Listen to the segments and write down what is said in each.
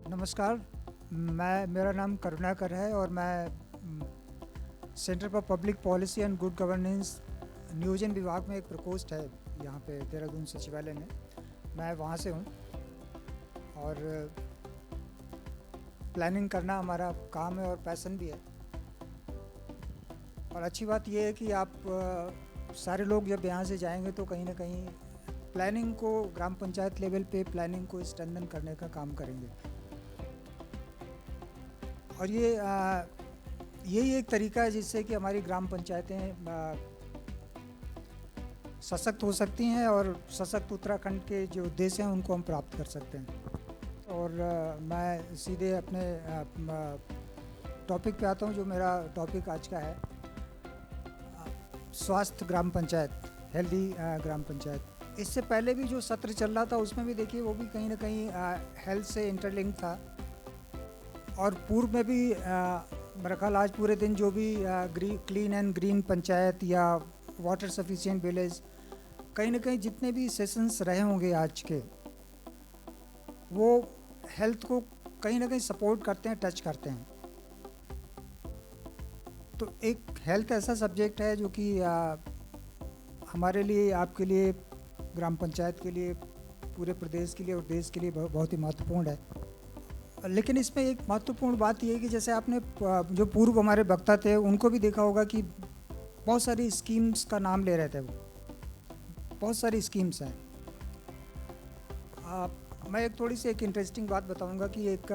नमस्कार। मेरा नाम करुणाकर है और मैं centre for public policy and good governance नियोजन विभाग में एक प्रकोष्ठ है यहाँ पे देहरादून सचिवालय में। मैं वहाँ से हूँ और प्लानिंग करना हमारा काम है और पैशन भी है। और अच्छी बात यह है कि आप सारे लोग जब यहाँ से जाएंगे तो कहीं ना कहीं प्लानिंग को ग्राम पंचायत लेवल पे प्लानिंग को स्ट्रेंथन करने का काम करेंगे। और यही एक तरीका है जिससे कि हमारी ग्राम पंचायतें सशक्त हो सकती हैं और सशक्त उत्तराखंड के जो उद्देश्य हैं उनको हम प्राप्त कर सकते हैं। और मैं सीधे अपने टॉपिक पे आता हूँ। जो मेरा टॉपिक आज का है स्वास्थ्य ग्राम पंचायत, हेल्दी ग्राम पंचायत। इससे पहले भी जो सत्र चल रहा था उसमें भी देखिए वो भी कहीं ना कहीं हेल्थ से इंटरलिंक था। और पूर्व में भी मेरा ख्याल आज पूरे दिन जो भी क्लीन एंड ग्रीन पंचायत या वाटर सफिशिएंट विलेज, कहीं ना कहीं जितने भी सेशंस रहे होंगे आज के, वो हेल्थ को कहीं ना कहीं सपोर्ट करते हैं, टच करते हैं। तो एक हेल्थ ऐसा सब्जेक्ट है जो कि हमारे लिए, आपके लिए, ग्राम पंचायत के लिए, पूरे प्रदेश के लिए और देश के लिए बहुत ही महत्वपूर्ण है। लेकिन इसमें एक महत्वपूर्ण बात यह है कि जैसे आपने जो पूर्व हमारे वक्ता थे उनको भी देखा होगा कि बहुत सारी स्कीम्स का नाम ले रहे थे। वो बहुत सारी स्कीम्स हैं। मैं एक इंटरेस्टिंग बात बताऊंगा कि एक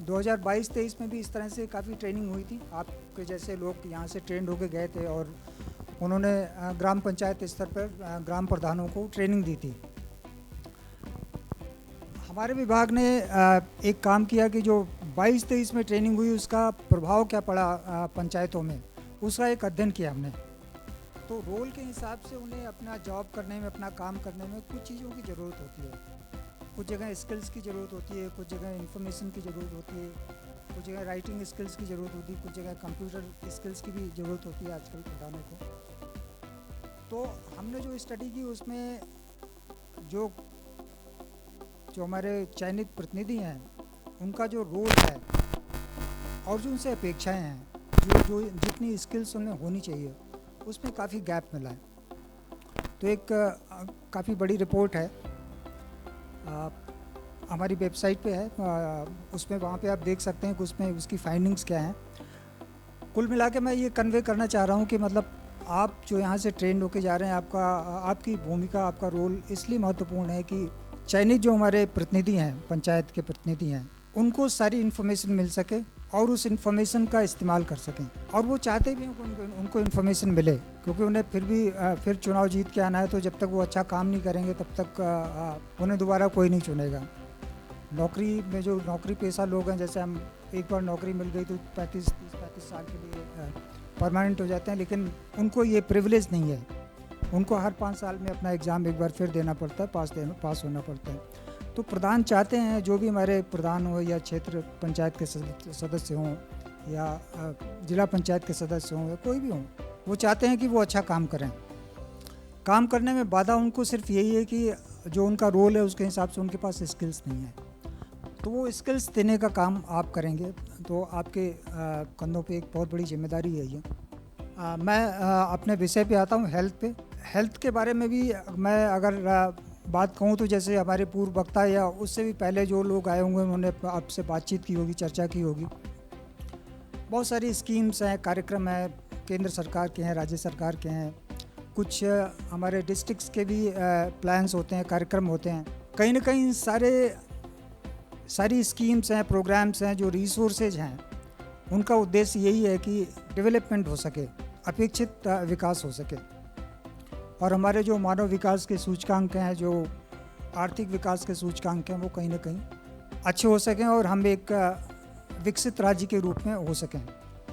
2022-23 में भी इस तरह से काफ़ी ट्रेनिंग हुई थी। आपके जैसे लोग यहाँ से ट्रेंड होके गए थे और उन्होंने ग्राम पंचायत स्तर पर ग्राम प्रधानों को ट्रेनिंग दी थी। हमारे विभाग ने एक काम किया कि जो 22-23 में ट्रेनिंग हुई उसका प्रभाव क्या पड़ा पंचायतों में, उसका एक अध्ययन किया हमने। तो रोल के हिसाब से उन्हें अपना जॉब करने में, अपना काम करने में कुछ चीज़ों की ज़रूरत होती है। कुछ जगह स्किल्स की ज़रूरत होती है, कुछ जगह इन्फॉर्मेशन की ज़रूरत होती है, कुछ जगह राइटिंग स्किल्स की ज़रूरत होती है, कुछ जगह कंप्यूटर स्किल्स की भी ज़रूरत होती है आजकल प्रधानों को। तो हमने जो स्टडी की उसमें जो हमारे चयनित प्रतिनिधि हैं उनका जो रोल है और जो उनसे अपेक्षाएं हैं, जो जितनी स्किल्स उनमें होनी चाहिए, उसमें काफ़ी गैप मिला है। तो एक काफ़ी बड़ी रिपोर्ट है, हमारी वेबसाइट पे है, उसमें वहाँ पे आप देख सकते हैं कि उसमें उसकी फाइंडिंग्स क्या हैं। कुल मिला के मैं ये कन्वे करना चाह रहा हूँ कि मतलब आप जो यहाँ से ट्रेंड होके जा रहे हैं, आपकी भूमिका, आपका रोल इसलिए महत्वपूर्ण है कि चयनित जो हमारे प्रतिनिधि हैं, पंचायत के प्रतिनिधि हैं, उनको सारी इन्फॉर्मेशन मिल सके और उस इन्फॉर्मेशन का इस्तेमाल कर सकें। और वो चाहते भी हैं उनको इन्फॉर्मेशन मिले, क्योंकि उन्हें फिर चुनाव जीत के आना है। तो जब तक वो अच्छा काम नहीं करेंगे तब तक उन्हें दोबारा कोई नहीं चुनेगा। नौकरी में जो नौकरी पेशा लोग हैं, जैसे हम एक बार नौकरी मिल गई तो 35 साल के लिए परमानेंट हो जाते हैं, लेकिन उनको ये प्रिविलेज नहीं है। उनको हर 5 साल में अपना एग्ज़ाम एक बार फिर देना पड़ता है, पास होना पड़ता है। तो प्रधान चाहते हैं, जो भी हमारे प्रधान हो या क्षेत्र पंचायत के सदस्य हों या जिला पंचायत के सदस्य हों या कोई भी हों, वो चाहते हैं कि वो अच्छा काम करें। काम करने में बाधा उनको सिर्फ यही है कि जो उनका रोल है उसके हिसाब से उनके पास स्किल्स नहीं है। तो वो स्किल्स देने का काम आप करेंगे, तो आपके कंधों पे एक बहुत बड़ी जिम्मेदारी है ये। मैं अपने विषय पे आता हूँ, हेल्थ पे। हेल्थ के बारे में भी मैं अगर बात कहूँ तो जैसे हमारे पूर्व वक्ता या उससे भी पहले जो लोग आए होंगे उन्होंने आपसे बातचीत की होगी, चर्चा की होगी। बहुत सारी स्कीम्स हैं, कार्यक्रम हैं, केंद्र सरकार के हैं, राज्य सरकार के हैं, कुछ हमारे डिस्ट्रिक्ट्स के भी प्लान्स होते हैं, कार्यक्रम होते हैं। कहीं ना कहीं सारी स्कीम्स हैं, प्रोग्राम्स हैं, जो रिसोर्सेज हैं, उनका उद्देश्य यही है कि डेवलपमेंट हो सके, अपेक्षित विकास हो सके। और हमारे जो मानव विकास के सूचकांक हैं, जो आर्थिक विकास के सूचकांक हैं, वो कहीं ना कहीं अच्छे हो सकें और हम एक विकसित राज्य के रूप में हो सकें।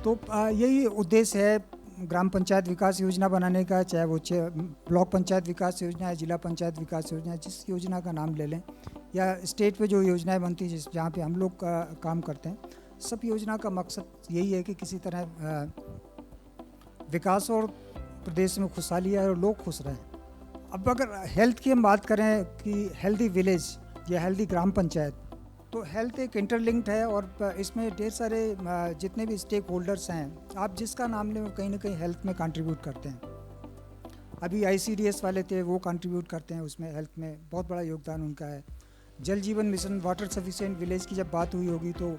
तो यही उद्देश्य है ग्राम पंचायत विकास योजना बनाने का, चाहे वो ब्लॉक पंचायत विकास योजना है, जिला पंचायत विकास योजना है, जिस योजना का नाम ले लें, या स्टेट पे जो योजनाएं बनती हैं जहाँ पे हम लोग काम करते हैं, सब योजना का मकसद यही है कि किसी तरह विकास और प्रदेश में खुशहाली आए और लोग खुश रहें। अब अगर हेल्थ की हम बात करें कि हेल्दी विलेज या हेल्दी ग्राम पंचायत, तो हेल्थ एक इंटरलिंक्ड है और इसमें ढेर सारे जितने भी स्टेक होल्डर्स हैं, आप जिसका नाम लें वो कहीं ना कहीं हेल्थ में कंट्रीब्यूट करते हैं। अभी ICDS वाले थे, वो कंट्रीब्यूट करते हैं उसमें, हेल्थ में बहुत बड़ा योगदान उनका है। जल जीवन मिशन, वाटर सफिशिएंट विलेज की जब बात हुई होगी तो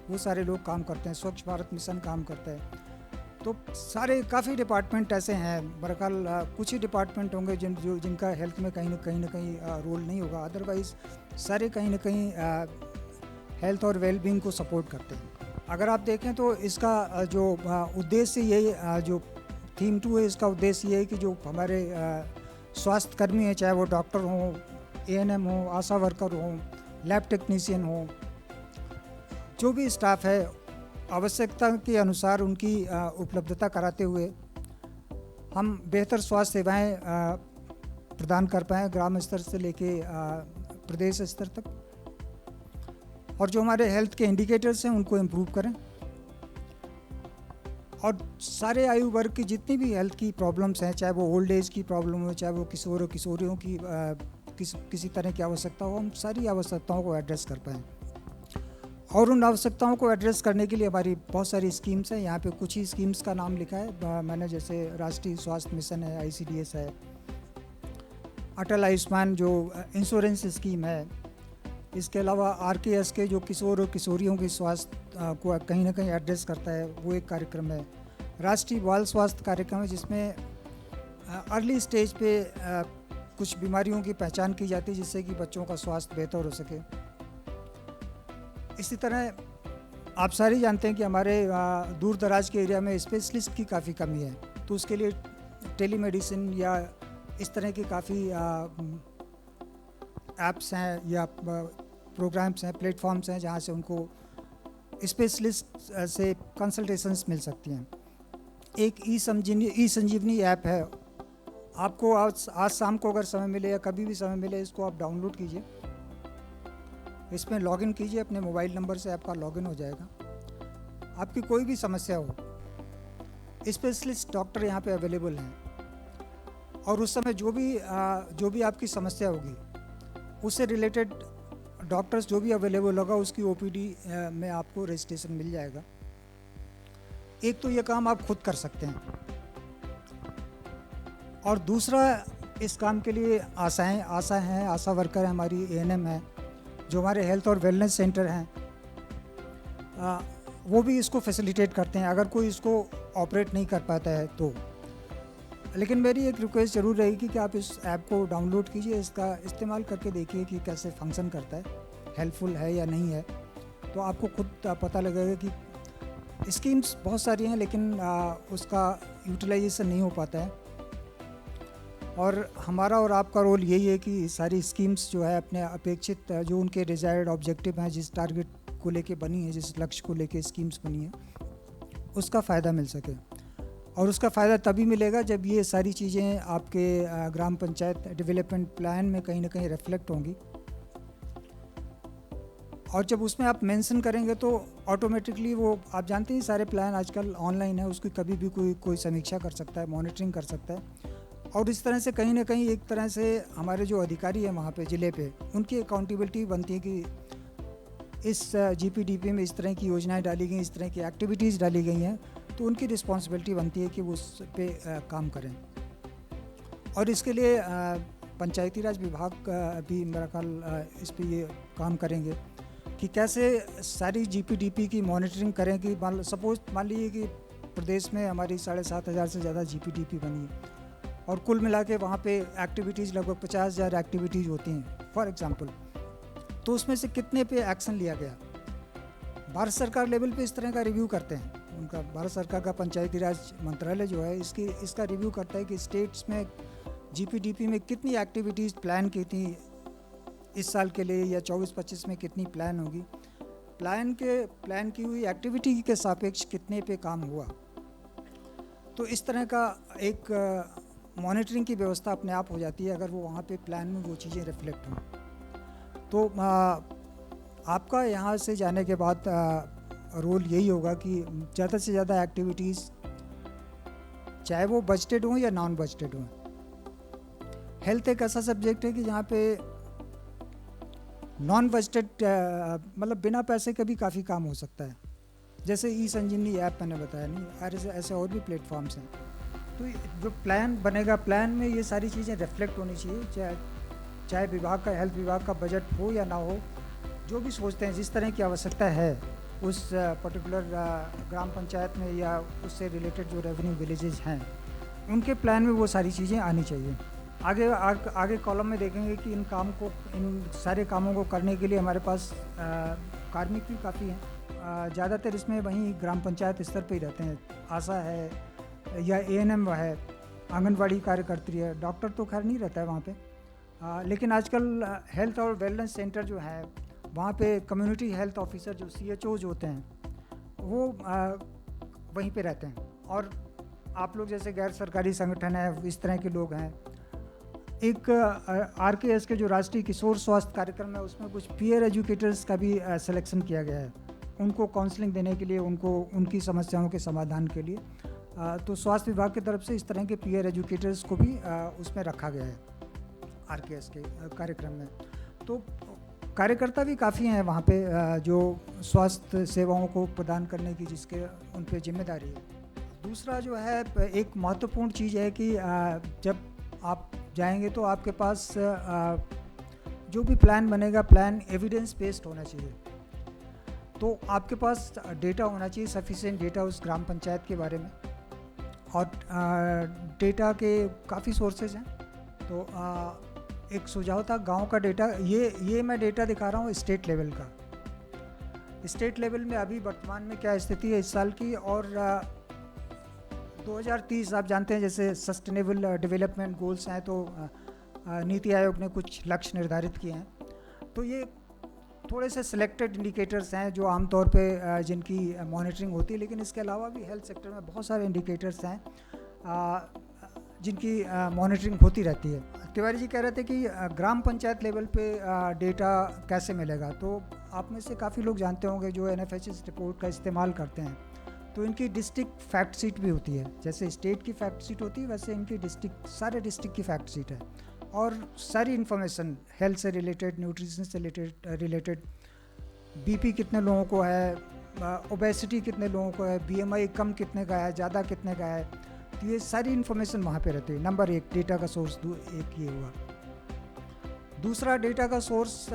वो सारे लोग काम करते हैं। स्वच्छ भारत मिशन काम करता है। तो सारे काफ़ी डिपार्टमेंट ऐसे हैं, बहरहाल कुछ ही डिपार्टमेंट होंगे जिनका हेल्थ में कहीं ना कहीं रोल नहीं होगा, अदरवाइज़ सारे कहीं ना कहीं हेल्थ और वेलबींग को सपोर्ट करते हैं। अगर आप देखें तो इसका जो उद्देश्य ये जो थीम 2 है, इसका उद्देश्य ये है कि जो हमारे स्वास्थ्य कर्मी हैं, चाहे वो डॉक्टर हों, ANM हो, आशा वर्कर हों, लैब टेक्नीशियन हो, जो भी स्टाफ है, आवश्यकता के अनुसार उनकी उपलब्धता कराते हुए हम बेहतर स्वास्थ्य सेवाएं प्रदान कर पाएँ, ग्राम स्तर से लेके प्रदेश स्तर तक। और जो हमारे हेल्थ के इंडिकेटर्स हैं उनको इम्प्रूव करें, और सारे आयु वर्ग की जितनी भी हेल्थ की प्रॉब्लम्स हैं, चाहे वो ओल्ड एज की प्रॉब्लम हो, चाहे वो किशोर किशोरियों की किसी तरह की आवश्यकता हो, हम सारी आवश्यकताओं को एड्रेस कर पाएँ। और उन आवश्यकताओं को एड्रेस करने के लिए हमारी बहुत सारी स्कीम्स हैं। यहाँ पे कुछ ही स्कीम्स का नाम लिखा है मैंने, जैसे राष्ट्रीय स्वास्थ्य मिशन है, ICDS है, अटल आयुष्मान जो इंश्योरेंस स्कीम है, इसके अलावा RKSK जो किशोर और किशोरियों की स्वास्थ्य को कहीं ना कहीं एड्रेस करता है, वो एक कार्यक्रम है। राष्ट्रीय बाल स्वास्थ्य कार्यक्रम है जिसमें अर्ली स्टेज पे कुछ बीमारियों की पहचान की जाती है जिससे कि बच्चों का स्वास्थ्य बेहतर हो सके। इसी तरह आप सारे जानते हैं कि हमारे दूर दराज के एरिया में स्पेशलिस्ट की काफ़ी कमी है, तो उसके लिए टेलीमेडिसिन या इस तरह की काफ़ी ऐप्स हैं या प्रोग्राम्स हैं, प्लेटफॉर्म्स हैं जहाँ से उनको स्पेशलिस्ट से कंसल्टेशंस मिल सकती हैं। एक ई संजीवनी ऐप है, आपको आज शाम को अगर समय मिले या कभी भी समय मिले, इसको आप डाउनलोड कीजिए, इसमें लॉगिन कीजिए, अपने मोबाइल नंबर से आपका लॉगिन हो जाएगा। आपकी कोई भी समस्या हो, स्पेशलिस्ट डॉक्टर यहाँ पे अवेलेबल हैं, और उस समय जो भी आपकी समस्या होगी उससे रिलेटेड डॉक्टर्स जो भी अवेलेबल होगा उसकी OPD में आपको रजिस्ट्रेशन मिल जाएगा। एक तो ये काम आप खुद कर सकते हैं, और दूसरा इस काम के लिए आशा हैं, आशा वर्कर है हमारी, ANM है, जो हमारे हेल्थ और वेलनेस सेंटर हैं, वो भी इसको फैसिलिटेट करते हैं अगर कोई इसको ऑपरेट नहीं कर पाता है तो। लेकिन मेरी एक रिक्वेस्ट ज़रूर रहेगी कि आप इस ऐप को डाउनलोड कीजिए, इसका इस्तेमाल करके देखिए कि कैसे फंक्शन करता है, हेल्पफुल है या नहीं है, तो आपको खुद पता लगेगा कि स्कीम्स बहुत सारी हैं लेकिन उसका यूटिलाइजेशन नहीं हो पाता है। और हमारा और आपका रोल यही है कि सारी स्कीम्स जो है अपने अपेक्षित जो उनके डिज़ायर्ड ऑब्जेक्टिव हैं, जिस टारगेट को लेके बनी है, जिस लक्ष्य को लेके स्कीम्स बनी है, उसका फ़ायदा मिल सके। और उसका फ़ायदा तभी मिलेगा जब ये सारी चीज़ें आपके ग्राम पंचायत डेवलपमेंट प्लान में कहीं ना कहीं रिफ्लेक्ट होंगी, और जब उसमें आप मेंशन करेंगे तो ऑटोमेटिकली वो, आप जानते हैं सारे प्लान आजकल ऑनलाइन है, उसकी कभी भी कोई समीक्षा कर सकता है, मॉनिटरिंग कर सकता है, और इस तरह से कहीं ना कहीं एक तरह से हमारे जो अधिकारी हैं वहाँ पे ज़िले पे, उनकी अकाउंटेबिलिटी बनती है कि इस GPDP में इस तरह की योजनाएं डाली गई, इस तरह की एक्टिविटीज़ डाली गई हैं, तो उनकी रिस्पॉन्सिबिलिटी बनती है कि वो उस पे काम करें। और इसके लिए पंचायती राज विभाग भी मेरा ख्याल इस पे ये काम करेंगे कि कैसे सारी GPDP की मॉनिटरिंग करें कि मान लीजिए कि प्रदेश में हमारी 7,500 से ज़्यादा GPDP बनी है, और कुल मिला के वहाँ पे एक्टिविटीज़ लगभग 50,000 एक्टिविटीज़ होती हैं फॉर एग्ज़ाम्पल, तो उसमें से कितने पे एक्शन लिया गया। भारत सरकार लेवल पे इस तरह का रिव्यू करते हैं, उनका भारत सरकार का पंचायती राज मंत्रालय जो है इसका रिव्यू करता है कि स्टेट्स में GPDP में कितनी एक्टिविटीज़ प्लान की थी इस साल के लिए, या 24-25 में कितनी प्लान होगी, प्लान की हुई एक्टिविटी के सापेक्ष कितने पे काम हुआ। तो इस तरह का एक मॉनिटरिंग की व्यवस्था अपने आप हो जाती है अगर वो वहाँ पे प्लान में वो चीज़ें रिफ्लेक्ट हों। तो आपका यहाँ से जाने के बाद रोल यही होगा कि ज़्यादा से ज़्यादा एक्टिविटीज़, चाहे वो बजटेड हों या नॉन बजटेड हों। हेल्थ एक ऐसा सब्जेक्ट है कि जहाँ पे नॉन बजटेड मतलब बिना पैसे के भी काफ़ी काम हो सकता है, जैसे ई संजीवनी ऐप मैंने बताया, नहीं ऐसे ऐसे और भी प्लेटफॉर्म्स हैं। तो जो प्लान बनेगा, प्लान में ये सारी चीज़ें रिफ्लेक्ट होनी चाहिए, चाहे चाहे विभाग का, हेल्थ विभाग का बजट हो या ना हो, जो भी सोचते हैं जिस तरह की आवश्यकता है उस पर्टिकुलर ग्राम पंचायत में या उससे रिलेटेड जो रेवेन्यू विलेजेस हैं, उनके प्लान में वो सारी चीज़ें आनी चाहिए। आगे कॉलम में देखेंगे कि इन सारे कामों को करने के लिए हमारे पास कार्मिक भी काफ़ी हैं। ज़्यादातर इसमें वहीं ग्राम पंचायत स्तर पे ही रहते हैं, आशा है या एएनएम है, आंगनवाड़ी कार्यकर्त्री है, डॉक्टर तो खैर नहीं रहता है वहाँ पे। लेकिन आजकल हेल्थ और वेलनेस सेंटर जो है वहाँ पे कम्युनिटी हेल्थ ऑफिसर जो CHOs होते हैं वो वहीं पे रहते हैं, और आप लोग जैसे गैर सरकारी संगठन है, इस तरह के लोग हैं। एक RKS के जो राष्ट्रीय किशोर स्वास्थ्य कार्यक्रम है उसमें कुछ पीयर एजुकेटर्स का भी सिलेक्शन किया गया है, उनको काउंसलिंग देने के लिए, उनको उनकी समस्याओं के समाधान के लिए। तो स्वास्थ्य विभाग की तरफ से इस तरह के पीयर एजुकेटर्स को भी उसमें रखा गया है RKS के कार्यक्रम में। तो कार्यकर्ता भी काफ़ी हैं वहाँ पे जो स्वास्थ्य सेवाओं को प्रदान करने की जिसके उन पे जिम्मेदारी है। दूसरा जो है एक महत्वपूर्ण चीज़ है कि जब आप जाएंगे तो आपके पास जो भी प्लान बनेगा, प्लान एविडेंस बेस्ड होना चाहिए। तो आपके पास डेटा होना चाहिए, सफिशिएंट डेटा उस ग्राम पंचायत के बारे में, और डेटा के काफ़ी सोर्सेज हैं। तो एक सुझाव था गांव का डेटा, ये मैं डेटा दिखा रहा हूँ स्टेट लेवल का। स्टेट लेवल में अभी वर्तमान में क्या स्थिति है इस साल की, और 2030 आप जानते हैं जैसे सस्टेनेबल डेवलपमेंट गोल्स हैं, तो नीति आयोग ने कुछ लक्ष्य निर्धारित किए हैं। तो ये थोड़े से सिलेक्टेड इंडिकेटर्स हैं जो आमतौर पे जिनकी मॉनिटरिंग होती है, लेकिन इसके अलावा भी हेल्थ सेक्टर में बहुत सारे इंडिकेटर्स हैं जिनकी मॉनिटरिंग होती रहती है। तिवारी जी कह रहे थे कि ग्राम पंचायत लेवल पे डेटा कैसे मिलेगा, तो आप में से काफ़ी लोग जानते होंगे जो NFHS रिपोर्ट का इस्तेमाल करते हैं, तो इनकी डिस्ट्रिक्ट फैक्ट शीट भी होती है। जैसे स्टेट की फैक्ट शीट होती है वैसे इनकी सारे डिस्ट्रिक्ट की फैक्ट शीट है, और सारी इन्फॉर्मेशन हेल्थ से रिलेटेड, न्यूट्रिशन से रिलेटेड, BP कितने लोगों को है, ओबेसिटी कितने लोगों को है, BMI कम कितने का है, ज़्यादा कितने का है, तो ये सारी इन्फॉर्मेशन वहाँ पे रहती है। नंबर एक डेटा का सोर्स एक ये हुआ। दूसरा डेटा का सोर्स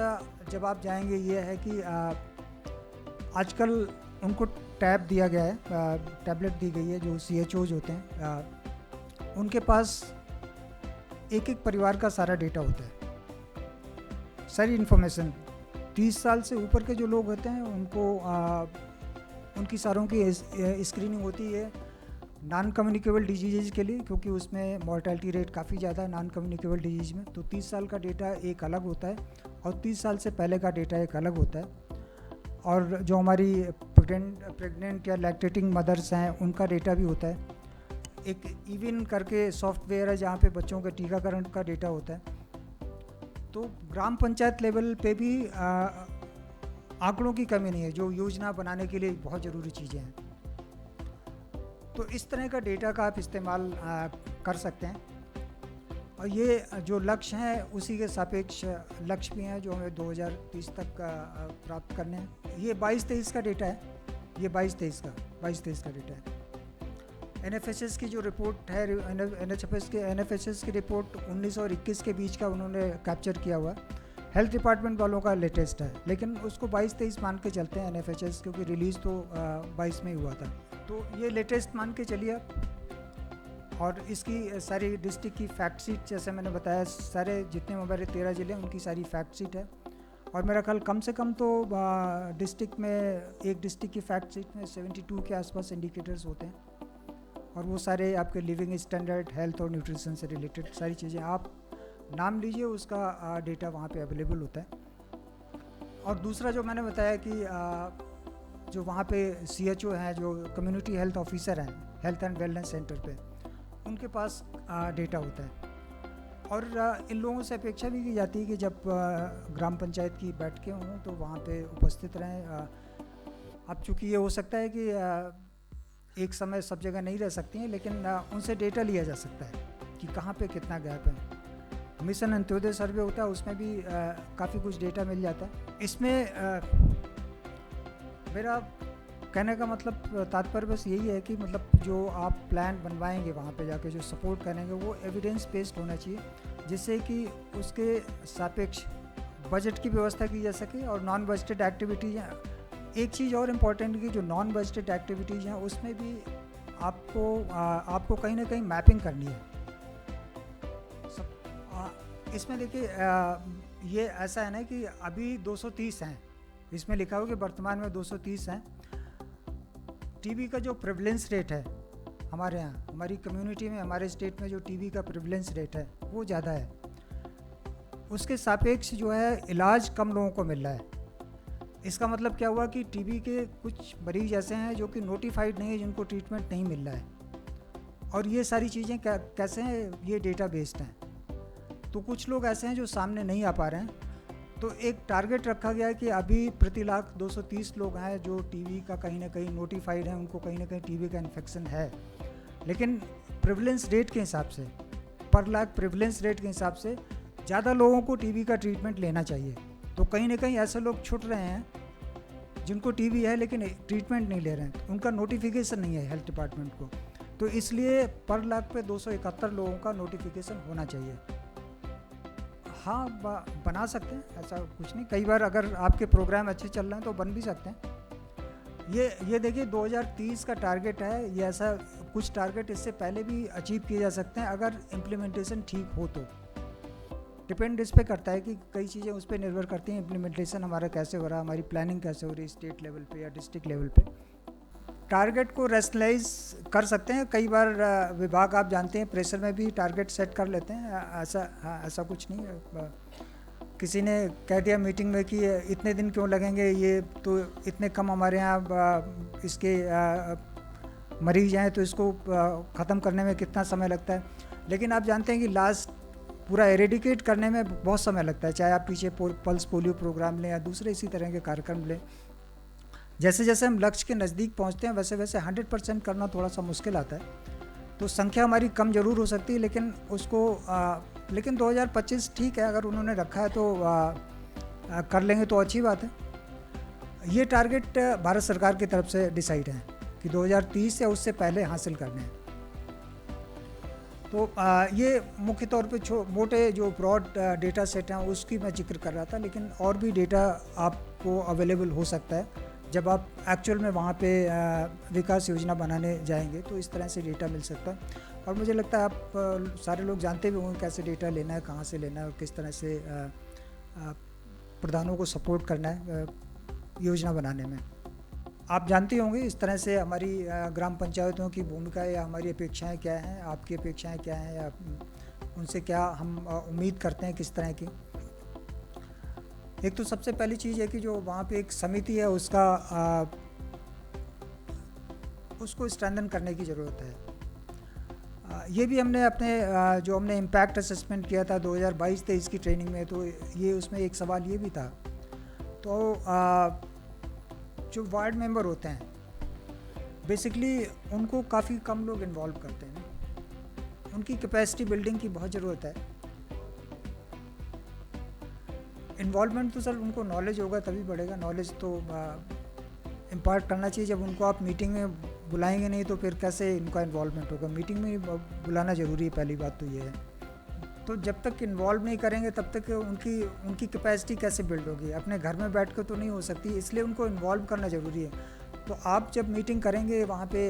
जब आप जाएंगे ये है कि आजकल उनको टैब दिया गया है, टैबलेट दी गई है, जो CHOs होते हैं उनके पास एक एक परिवार का सारा डेटा होता है, सारी इन्फॉर्मेशन। 30 साल से ऊपर के जो लोग होते हैं उनको उनकी सारों की स्क्रीनिंग होती है नॉन कम्युनिकेबल डिजीज़ के लिए, क्योंकि उसमें मॉर्टेलिटी रेट काफ़ी ज़्यादा है नॉन कम्युनिकेबल डिजीज़ में। तो 30 साल का डेटा एक अलग होता है और 30 साल से पहले का डेटा एक अलग होता है। और जो हमारी प्रेग्नेंट या लैक्टेटिंग मदर्स हैं उनका डेटा भी होता है। एक इवन करके सॉफ्टवेयर है जहाँ पे बच्चों के टीकाकरण का डेटा होता है। तो ग्राम पंचायत लेवल पे भी आंकड़ों की कमी नहीं है, जो योजना बनाने के लिए बहुत ज़रूरी चीज़ें हैं। तो इस तरह का डेटा का आप इस्तेमाल कर सकते हैं, और ये जो लक्ष्य हैं उसी के सापेक्ष लक्ष्य भी हैं जो हमें 2030 तक प्राप्त करने हैं। ये 22-23 का डेटा है, ये 22-23 का डेटा है। NFHS की जो रिपोर्ट है, NFHS की रिपोर्ट 19 और 21 के बीच का उन्होंने कैप्चर किया हुआ। हेल्थ डिपार्टमेंट वालों का लेटेस्ट है, लेकिन उसको 22-23 मान के चलते हैं NFHS, क्योंकि रिलीज़ तो 22 में ही हुआ था। तो ये लेटेस्ट मान के चलिए। और इसकी सारी डिस्ट्रिक्ट की फैक्ट शीट, जैसे मैंने बताया, सारे जितने हमारे 13 ज़िले हैं उनकी सारी फैक्ट शीट है। और मेरा ख्याल कम से कम तो डिस्ट्रिक्ट में, एक डिस्ट्रिक्ट की फैक्ट शीट में 72 के आसपास इंडिकेटर्स होते हैं, और वो सारे आपके लिविंग स्टैंडर्ड, हेल्थ और न्यूट्रिशन से रिलेटेड सारी चीज़ें, आप नाम लीजिए, उसका डेटा वहाँ पे अवेलेबल होता है। और दूसरा जो मैंने बताया कि जो वहाँ पे CHO हैं, जो कम्युनिटी हेल्थ ऑफिसर हैं हेल्थ एंड वेलनेस सेंटर पे, उनके पास डेटा होता है। और इन लोगों से अपेक्षा भी की जाती है कि जब ग्राम पंचायत की बैठकें हों तो वहाँ पे उपस्थित रहें। अब चूँकि ये हो सकता है कि एक समय सब जगह नहीं रह सकती हैं, लेकिन उनसे डेटा लिया जा सकता है कि कहाँ पे कितना गैप है। मिशन अंत्योदय सर्वे होता है, उसमें भी काफ़ी कुछ डेटा मिल जाता है। इसमें मेरा कहने का मतलब तात्पर्य बस यही है कि मतलब जो आप प्लान बनवाएंगे वहाँ पे जाके, जो सपोर्ट करेंगे, वो एविडेंस बेस्ड होना चाहिए, जिससे कि उसके सापेक्ष बजट की व्यवस्था की जा सके। और नॉन बजटेड एक्टिविटीज़ हैं, एक चीज़ और इम्पॉर्टेंट कि जो नॉन बजटेड एक्टिविटीज़ हैं उसमें भी आपको कहीं ना कहीं मैपिंग करनी है। इसमें देखिए ये ऐसा है ना कि अभी 230 हैं, इसमें लिखा हो कि वर्तमान में 230 हैं। टीबी का जो प्रेवलेंस रेट है हमारे यहाँ, हमारी कम्युनिटी में, हमारे स्टेट में जो टीबी का प्रेवलेंस रेट है वो ज़्यादा है, उसके सापेक्ष जो है इलाज कम लोगों को मिल रहा है। इसका मतलब क्या हुआ कि टीबी के कुछ मरीज ऐसे हैं जो कि नोटिफाइड नहीं है, जिनको ट्रीटमेंट नहीं मिल रहा है। और ये सारी चीज़ें कैसे हैं, ये डेटा बेस्ड हैं। तो कुछ लोग ऐसे हैं जो सामने नहीं आ पा रहे हैं, तो एक टारगेट रखा गया है कि अभी प्रति लाख 230 लोग हैं जो टीबी का कहीं ना कहीं नोटिफाइड हैं, उनको कहीं ना कहीं टीबी का इन्फेक्शन है। लेकिन प्रेवलेंस रेट के हिसाब से, पर लाख प्रेवलेंस रेट के हिसाब से ज़्यादा लोगों को टीबी का ट्रीटमेंट लेना चाहिए। तो कहीं ना कहीं ऐसे लोग छूट रहे हैं जिनको टीबी है लेकिन ट्रीटमेंट नहीं ले रहे हैं, उनका नोटिफिकेशन नहीं है हेल्थ डिपार्टमेंट को। तो इसलिए पर लाख पे 271 लोगों का नोटिफिकेशन होना चाहिए। हाँ, बना सकते हैं, ऐसा कुछ नहीं। कई बार अगर आपके प्रोग्राम अच्छे चल रहे हैं तो बन भी सकते हैं। ये देखिए 2030 का टारगेट है, ये ऐसा कुछ टारगेट इससे पहले भी अचीव किए जा सकते हैं अगर इम्प्लीमेंटेशन ठीक हो तो। डिपेंड इस पे करता है कि कई चीज़ें उस पर निर्भर करती हैं, इम्प्लीमेंटेशन हमारा कैसे हो रहा है, हमारी प्लानिंग कैसे हो रही है स्टेट लेवल पे या डिस्ट्रिक्ट लेवल पे। टारगेट को रैशनलाइज कर सकते हैं। कई बार विभाग आप जानते हैं प्रेशर में भी टारगेट सेट कर लेते हैं, ऐसा कुछ नहीं है। किसी ने कह दिया मीटिंग में कि इतने दिन क्यों लगेंगे, ये तो इतने कम हमारे यहाँ इसके मरीज हैं, तो इसको ख़त्म करने में कितना समय लगता है। लेकिन आप जानते हैं कि लास्ट पूरा एरेडिकेट करने में बहुत समय लगता है, चाहे आप पीछे पल्स पोलियो प्रोग्राम लें या दूसरे इसी तरह के कार्यक्रम लें। जैसे जैसे हम लक्ष्य के नज़दीक पहुंचते हैं वैसे वैसे 100% करना थोड़ा सा मुश्किल आता है। तो संख्या हमारी कम ज़रूर हो सकती है, लेकिन उसको लेकिन 2025 ठीक है, अगर उन्होंने रखा है तो कर लेंगे तो अच्छी बात है। ये टारगेट भारत सरकार की तरफ से डिसाइड है कि 2030 या उससे पहले हासिल करने हैं। तो ये मुख्य तौर पे मोटे जो ब्रॉड डेटा सेट हैं उसकी मैं जिक्र कर रहा था, लेकिन और भी डेटा आपको अवेलेबल हो सकता है जब आप एक्चुअल में वहाँ पे विकास योजना बनाने जाएंगे, तो इस तरह से डेटा मिल सकता है। और मुझे लगता है आप सारे लोग जानते भी होंगे कैसे डेटा लेना है, कहाँ से लेना है और किस तरह से प्रधानों को सपोर्ट करना है योजना बनाने में। आप जानते होंगे इस तरह से हमारी ग्राम पंचायतों की भूमिका या हमारी अपेक्षाएं क्या हैं, आपकी अपेक्षाएं क्या हैं, या उनसे क्या हम उम्मीद करते हैं किस तरह की। एक तो सबसे पहली चीज़ है कि जो वहाँ पे एक समिति है उसको स्ट्रेंथन करने की ज़रूरत है। ये भी हमने अपने जो हमने इम्पैक्ट असेसमेंट किया था 2022-23 की ट्रेनिंग में, तो ये उसमें एक सवाल ये भी था। तो जो वार्ड मेंबर होते हैं बेसिकली उनको काफ़ी कम लोग इन्वॉल्व करते हैं, उनकी कैपेसिटी बिल्डिंग की बहुत ज़रूरत है। इन्वॉल्वमेंट तो सर उनको नॉलेज होगा तभी बढ़ेगा, नॉलेज तो इम्पार्ट करना चाहिए। जब उनको आप मीटिंग में बुलाएंगे नहीं तो फिर कैसे इनका इन्वॉल्वमेंट होगा। मीटिंग में बुलाना ज़रूरी है, पहली बात तो ये है। तो जब तक इन्वॉल्व नहीं करेंगे तब तक उनकी कैपेसिटी कैसे बिल्ड होगी, अपने घर में बैठ कर तो नहीं हो सकती, इसलिए उनको इन्वॉल्व करना ज़रूरी है। तो आप जब मीटिंग करेंगे वहाँ पे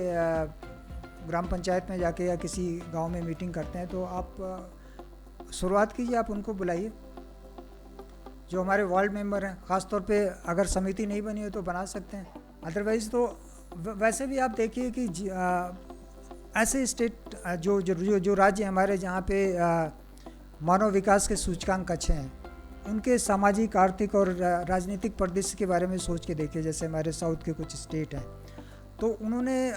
ग्राम पंचायत में जाके या किसी गांव में मीटिंग करते हैं, तो आप शुरुआत कीजिए, आप उनको बुलाइए जो हमारे वार्ड मेंबर हैं। ख़ास तौर पे अगर समिति नहीं बनी हो तो बना सकते हैं, अदरवाइज़ तो वैसे भी आप देखिए कि ऐसे स्टेट जो राज्य हमारे जहाँ पे मानव विकास के सूचकांक अच्छे हैं, उनके सामाजिक, आर्थिक और राजनीतिक परिदृश्य के बारे में सोच के देखिए। जैसे हमारे साउथ के कुछ स्टेट हैं, तो उन्होंने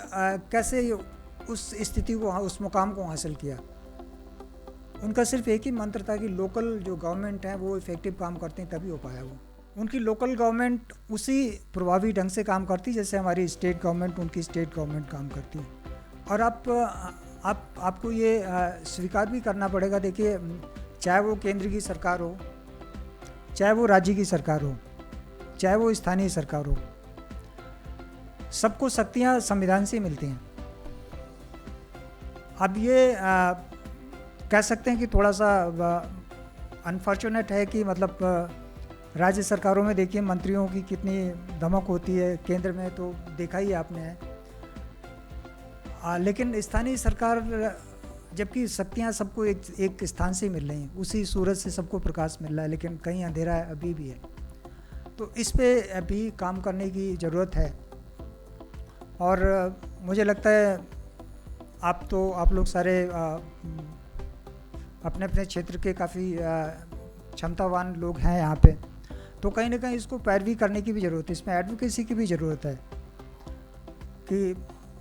कैसे उस स्थिति को, उस मुकाम को हासिल किया। उनका सिर्फ एक ही मंत्र था कि लोकल जो गवर्नमेंट है वो इफ़ेक्टिव काम करते हैं, तभी हो पाया वो। उनकी लोकल गवर्नमेंट उसी प्रभावी ढंग से काम करती जैसे हमारी स्टेट गवर्नमेंट, उनकी स्टेट गवर्नमेंट काम करती है। और आपको ये स्वीकार भी करना पड़ेगा। देखिए चाहे वो केंद्र की सरकार हो, चाहे वो राज्य की सरकार हो, चाहे वो स्थानीय सरकार हो, सबको शक्तियाँ संविधान से मिलती हैं। अब ये कह सकते हैं कि थोड़ा सा अनफॉर्चुनेट है कि मतलब राज्य सरकारों में देखिए मंत्रियों की कितनी धमक होती है, केंद्र में तो देखा ही आपने है। लेकिन स्थानीय सरकार, जबकि शक्तियाँ सबको एक स्थान से मिल रही हैं, उसी सूरज से सबको प्रकाश मिल रहा है, लेकिन कहीं अंधेरा अभी भी है। तो इस पे अभी काम करने की ज़रूरत है। और मुझे लगता है आप लोग सारे अपने अपने क्षेत्र के काफ़ी क्षमतावान लोग हैं यहाँ पे, तो कहीं ना कहीं इसको पैरवी करने की भी ज़रूरत है, इसमें एडवोकेसी की भी ज़रूरत है कि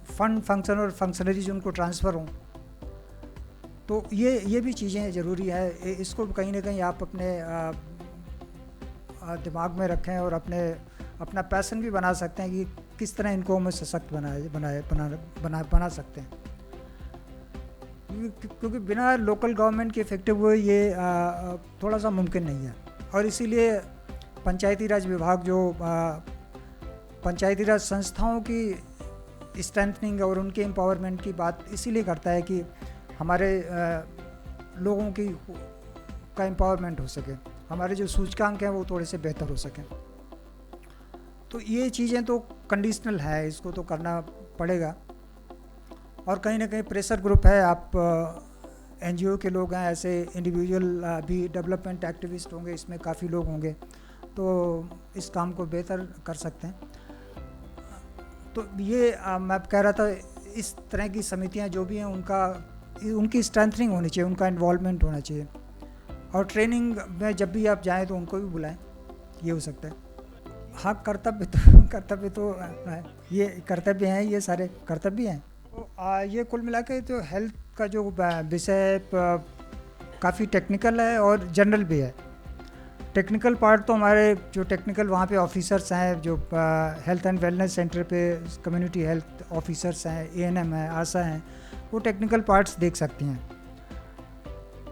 फंड फंक्शन और फंक्शनरीज उनको ट्रांसफ़र हों। तो ये भी चीज़ें ज़रूरी है, इसको कहीं ना कहीं आप अपने दिमाग में रखें और अपना पैशन भी बना सकते हैं कि किस तरह इनको हम सशक्त बना सकते हैं। क्योंकि बिना लोकल गवर्नमेंट के इफेक्टिव हुए ये थोड़ा सा मुमकिन नहीं है। और इसीलिए पंचायती राज विभाग जो पंचायती राज संस्थाओं की स्ट्रेंथनिंग और उनके एम्पावरमेंट की बात इसीलिए करता है कि हमारे लोगों का एम्पावरमेंट हो सके, हमारे जो सूचकांक हैं वो थोड़े से बेहतर हो सकें। तो ये चीज़ें तो कंडीशनल है, इसको तो करना पड़ेगा। और कहीं ना कहीं प्रेशर ग्रुप है, आप एनजीओ के लोग हैं, ऐसे इंडिविजुअल भी डेवलपमेंट एक्टिविस्ट होंगे, इसमें काफ़ी लोग होंगे, तो इस काम को बेहतर कर सकते हैं। तो ये मैं कह रहा था, इस तरह की समितियां जो भी हैं उनकी स्ट्रेंथनिंग होनी चाहिए, उनका इन्वॉल्वमेंट होना चाहिए। और ट्रेनिंग में जब भी आप जाएँ तो उनको भी बुलाएं, ये हो सकता है। हाँ, कर्तव्य तो ये कर्तव्य हैं, ये सारे कर्तव्य हैं। तो ये कुल मिला के जो हेल्थ का जो विषय काफ़ी टेक्निकल है और जनरल भी है। टेक्निकल पार्ट तो हमारे जो टेक्निकल वहाँ पे ऑफिसर्स हैं, जो हेल्थ एंड वेलनेस सेंटर पे कम्युनिटी हेल्थ ऑफिसर्स हैं, एएनएम है, आशा हैं, वो टेक्निकल पार्ट्स देख सकती हैं।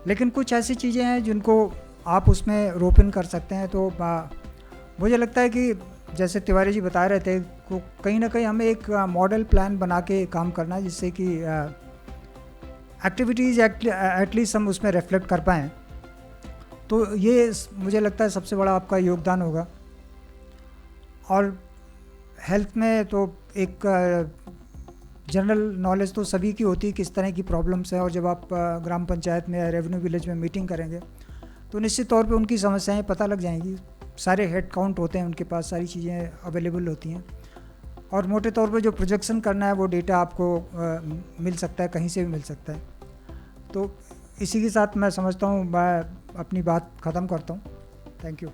लेकिन कुछ ऐसी चीज़ें हैं जिनको आप उसमें रोप इन कर सकते हैं। तो मुझे लगता है कि जैसे तिवारी जी बता रहे थे, को कहीं ना कहीं हमें एक मॉडल प्लान बना के काम करना है, जिससे कि एक्टिविटीज़ एटलीस्ट हम उसमें रिफ्लेक्ट कर पाएँ। तो ये मुझे लगता है सबसे बड़ा आपका योगदान होगा। और हेल्थ में तो एक जनरल नॉलेज तो सभी की होती है, किस तरह की प्रॉब्लम्स है। और जब आप ग्राम पंचायत में या रेवेन्यू विलेज में मीटिंग करेंगे तो निश्चित तौर पे उनकी समस्याएं पता लग जाएंगी। सारे हेड काउंट होते हैं उनके पास, सारी चीज़ें अवेलेबल होती हैं। और मोटे तौर पे जो प्रोजेक्शन करना है वो डेटा आपको मिल सकता है, कहीं से भी मिल सकता है। तो इसी के साथ मैं समझता हूँ मैं अपनी बात ख़त्म करता हूँ। Thank you.